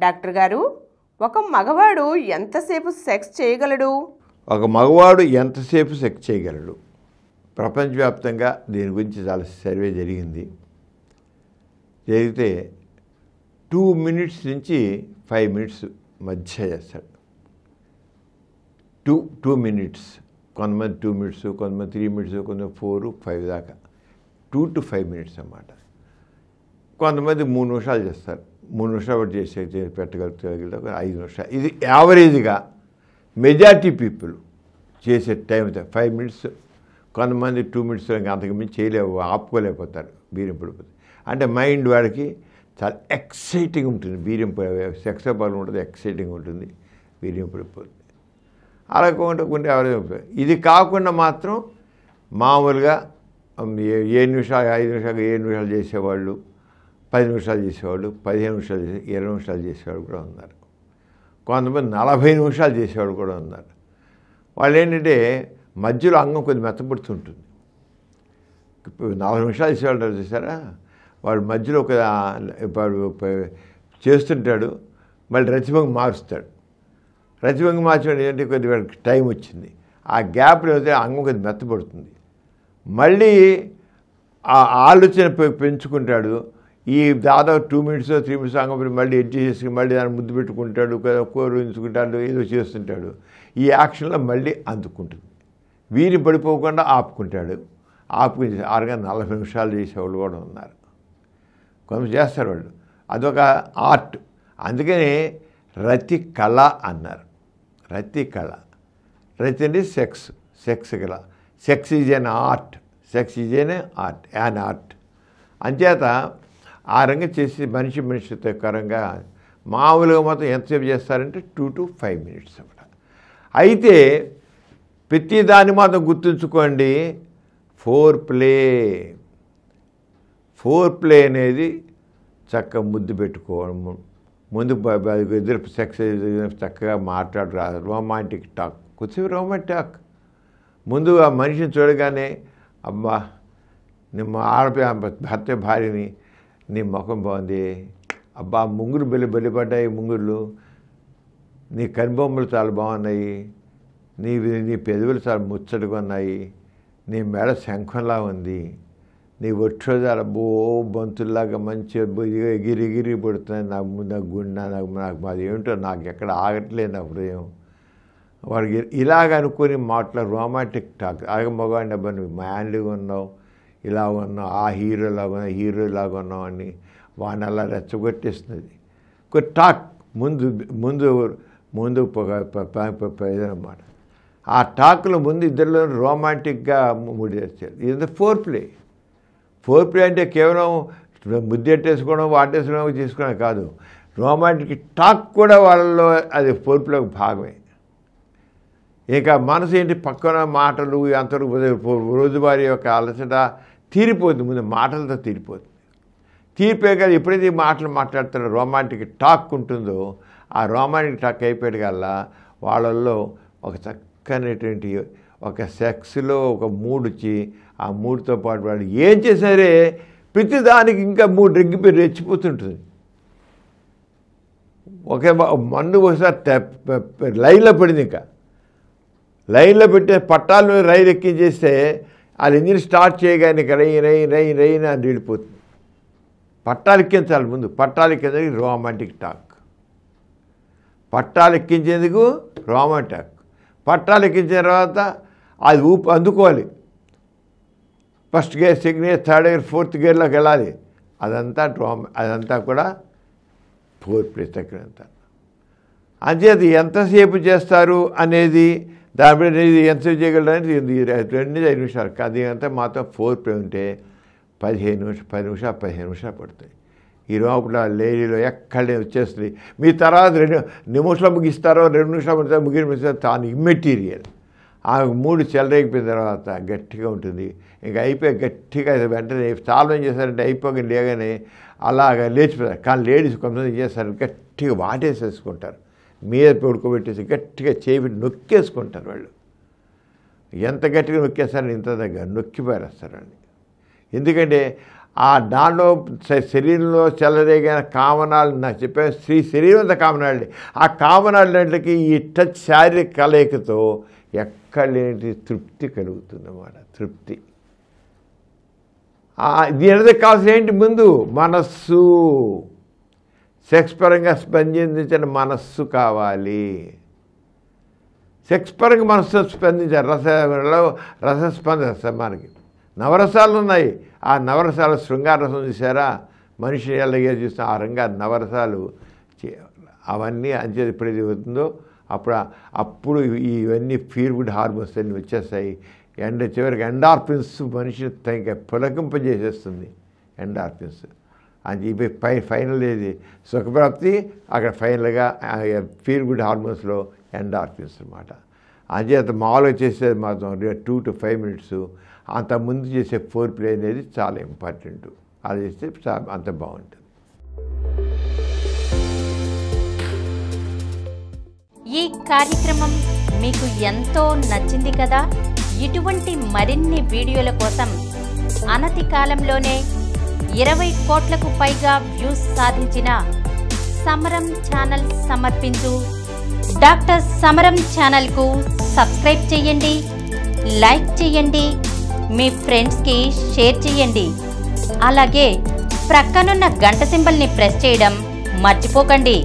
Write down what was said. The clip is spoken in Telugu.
డాక్టర్ గారు, ఒక మగవాడు ఎంతసేపు సెక్స్ చేయగలడు? ఒక మగవాడు ఎంతసేపు సెక్స్ చేయగలడు? ప్రపంచవ్యాప్తంగా దీని గురించి చాలా సర్వే జరిగింది. జరిగితే 2 minutes నుంచి 5 minutes మధ్య చేస్తాడు. 2 minutes, కొంతమంది 2 minutes, కొంతమంది 3 minutes, కొంతమంది 4, 5 దాకా 2 to 5 minutes అన్నమాట. కొంతమంది 3 నిమిషాలు చేస్తారు. 3 నిమిషాలు బట్టి చేసే పెట్టగలుగుతారు, 5 నిమిషాలు. ఇది యావరేజ్గా మెజారిటీ పీపుల్ చేసే టైం 5 minutes. కొంతమంది 2 minutes ఇంకా అంతకు మించి చేయలేవు, ఆపుకోలేకపోతారు, బీర్యం పడిపోతుంది. అంటే మైండ్ వాడికి చాలా ఎక్సైటింగ్ ఉంటుంది. బీర్యం సెక్స్ బాగా ఉంటుంది, ఎక్సైటింగ్ ఉంటుంది, బీర్యం పడిపోతుంది. అలా కొన్ని యావరేజ్. ఇది కాకుండా మాత్రం మామూలుగా 7 నిమిషాలు, 5 నిమిషాలు, 7 నిమిషాలు చేసేవాళ్ళు, 10 నిమిషాలు చేసేవాళ్ళు, 15 నిమిషాలు 20 నిమిషాలు చేసేవాళ్ళు కూడా ఉన్నారు. కొంతమంది 40 నిమిషాలు చేసేవాళ్ళు కూడా ఉన్నారు. వాళ్ళు ఏంటంటే మధ్యలో అంగం కొద్ది మెత్తపడుతుంటుంది. ఇప్పుడు 40 నిమిషాలు చేసేవాళ్ళు చూసారా, వాడు మధ్యలో ఒక చేస్తుంటాడు, మళ్ళీ రతిభంగి మారుస్తాడు. రతిభంగి మార్చడం ఏంటంటే కొద్దిగా టైం వచ్చింది, ఆ గ్యాప్లో అయితే అంగం కొద్ది మెత్తపడుతుంది. మళ్ళీ ఆ ఆలోచన పెంచుకుంటాడు. ఈ దాదాపు 2 minutes 3 minutes అంగం మళ్ళీ ఎడ్జ్ చేసుకుని మళ్ళీ దాన్ని ముద్దు పెట్టుకుంటాడు, కూరించుకుంటాడు, ఏదో చేస్తుంటాడు. ఈ యాక్షన్లో మళ్ళీ అందుకుంటుంది. వీరి పడిపోకుండా ఆపుకుంటాడు. ఆపుకుని 40 నిమిషాలు చేసేవాళ్ళు కూడా ఉన్నారు. కొంచెం చేస్తారు వాళ్ళు. అదొక ఆర్ట్. అందుకని రతి కళ అన్నారు. రతి కళ. రతి అంటే సెక్స్ కళ. Sex is an art. Sex is an art, an art. అంచేత ఆ రంగం చేసి మనిషితో కరంగా మామూలుగా మొత్తం ఎంతసేపు చేస్తారంటే 2 to 5 minutes అన్నమాట. అయితే ప్రతి దాన్ని మాత్రం గుర్తుంచుకోండి, ఫోర్ ప్లే అనేది చక్కగా ముద్దు పెట్టుకోవడం, ముందు ఇద్దరు సెక్స్ చక్కగా మాట్లాడరాదు, రొమాంటిక్ టాక్, కొద్దిసేపు రొమాంటిక్ టాక్. ముందు ఆ మనిషిని చూడగానే, అబ్బా నీ భర్త భార్యని, నీ ముఖం బాగుంది, అబ్బా ముంగురు బలిపడ్డాయి ముంగుర్లు, నీ కనుబొమ్మలు చాలా బాగున్నాయి, నీ పెదవులు చాలా ముచ్చటగా ఉన్నాయి, నీ మెడ శంఖంలా ఉంది, నీ ఒట్టోదాల బంతుల్లాగా మంచిగా ఎగిరి పడుతున్నాయి, నాకు గుండె, నాకు మాది ఏమిటో నాకు ఎక్కడ ఆగట్లేదు నా హృదయం. వాడికి ఇలాగ అనుకుని మాట్లాడు రొమాంటిక్ టాక్. అలాగే మగవాడిని, అబ్బా నువ్వు మ్యాన్లీగా ఉన్నావు, ఇలా ఉన్నావు, ఆ హీరోలాగా ఉన్నావు అని వాడిని అలా రెచ్చగొట్టేస్తున్నది. ఒక టాక్ ముందు ఇదన్నమాట. ఆ టాక్లో ముందు ఇద్దరిలో రొమాంటిక్గా ముడిచేస్తారు. ఇది ఫోర్ ప్లే అంటే కేవలం ముద్దెట్టేసుకోవడం, వాటేసుకోవడం, చేసుకోవడం కాదు. రొమాంటిక్ టాక్ కూడా వాళ్ళలో అది ఫోర్ ప్లే భాగమే. ఇంకా మనసు ఏంటి, పక్కన మాటలు అంతవరకు రోజువారీ యొక్క అలసట తీరిపోతుంది, ముందు మాటలతో తీరిపోతుంది. తీరిపోయాక ఎప్పుడైతే ఈ మాటలు మాట్లాడుతారో రొమాంటిక్ టాక్ ఉంటుందో, ఆ రొమాంటిక్ టాక్ అయిపోయేటికల్లా వాళ్ళల్లో ఒక చక్కనటువంటి ఒక సెక్స్లో ఒక మూడ్ వచ్చి, ఆ మూడ్తో పాటు వాళ్ళు ఏం చేశారే ప్రతిదానికి ఇంకా మూడు రెచ్చిపోతుంటుంది. ఒకే మందు ఒకసారి లైన్లో పడింది, ఇంకా లైన్లో పెట్టే పట్టాలు రైలు ఎక్కించేస్తే అది ఇంజిన్ స్టార్ట్ చేయగానే రై అని వెళ్ళిపోతుంది. పట్టాలు ఎక్కించాలి ముందు. పట్టాలు ఎక్కించేందుకు రొమాంటిక్ టాక్. పట్టాలు ఎక్కించేందుకు రొమాంటిక్ టాక్. పట్టాలు ఎక్కించిన తర్వాత అది అందుకోవాలి. First gear, second gear, third gear, fourth గేర్లోకి వెళ్ళాలి. అదంతా కూడా ఫోర్ ప్లే తగ్గినంత. అంచేది ఎంతసేపు చేస్తారు అనేది దానిపై ఎంతసేపు చేయగలరు అనేది 2 నుంచి 5 నిమిషాలు. అది అంతా మాత్రం ఫోర్ ప్లే ఉంటే 10 నిమిషాలు పడతాయి. ఈ లోపల లేడీలో ఎక్కడే వచ్చేస్తుంది. మీ తర్వాత 2 నిమిషాలు ముగిస్తారో, 2 నిమిషాలు ముగిస్తారో తాను ఇమ్మెటీరియల్. ఆ మూడు చెలరేగిపోయిన తర్వాత గట్టిగా ఉంటుంది. ఇంకా అయిపోయి గట్టిగా వెంటనే చాలా ఏం చేస్తారంటే అయిపోయి లేగానే అలాగా లేచిపోతారు. కానీ లేడీస్ కొంతమంది చేస్తారు, గట్టిగా వాటేసేసుకుంటారు, మీద పడుకోబెట్టేసి గట్టిగా చేయి నొక్కేసుకుంటారు. వాళ్ళు ఎంత గట్టిగా నొక్కేస్తారని ఇంత దగ్గర నొక్కి పారేస్తారండి. ఎందుకంటే దానిలో శరీరంలో చెలరేగిన కామనాలు నాకు చెప్పాను, శరీరం అంతా కామనాళ్ళు. ఆ కామనాళ్ళకి ఈ టచ్ శారీరక కలయికతో ఎక్కడ లేని తృప్తి కలుగుతుందన్నమాట. తృప్తి దీని కావాల్సిన ఏంటి? ముందు మనస్సు, సెక్స్ పరంగా స్పందించిన మనస్సు కావాలి. సెక్స్ పరంగా మనస్సు స్పందించారు. రసస్పందన మనకి నవరసాలు ఉన్నాయి. ఆ నవరసాలు శృంగార రసం చూసారా? మనిషి ఎలాగే చూస్తే ఆ రంగా నవరసాలు అవన్నీ అంచేది ఎప్పుడైతే అవుతుందో అప్పుడు ఇవన్నీ ఫీల్ గుడ్ హార్మోన్స్ అన్నీ వచ్చేస్తాయి. చివరికి ఎండార్ఫిన్స్ మనిషిని ఇంకా పులకింపజేసేస్తుంది. ఎండార్ఫిన్స్ అది ఫైనల్ ఏది సుఖప్రాప్తి, అక్కడ ఫైనల్గా ఫీల్ గుడ్ హార్మోన్స్లో ఎండార్ఫిన్స్ అనమాట. అంచేత మామూలుగా చేసేది మాత్రం 2 to 5 minutes. అంతకుముందు చేసే ఫోర్ ప్లే అనేది చాలా ఇంపార్టెంట్. అది చేస్తే అంత బాగుంటుంది. ఈ కార్యక్రమం మీకు ఎంతో నచ్చింది కదా. ఇటువంటి మరిన్ని వీడియోల కోసం అనతి కాలంలోనే 20 కోట్లకు పైగా వ్యూస్ సాధించిన సమరం ఛానల్ సమర్పించు డాక్టర్ సమరం ఛానల్కు సబ్స్క్రైబ్ చేయండి, లైక్ చేయండి, మీ ఫ్రెండ్స్కి షేర్ చేయండి. అలాగే ప్రక్కనున్న గంట సింబల్ని ప్రెస్ చేయడం మర్చిపోకండి.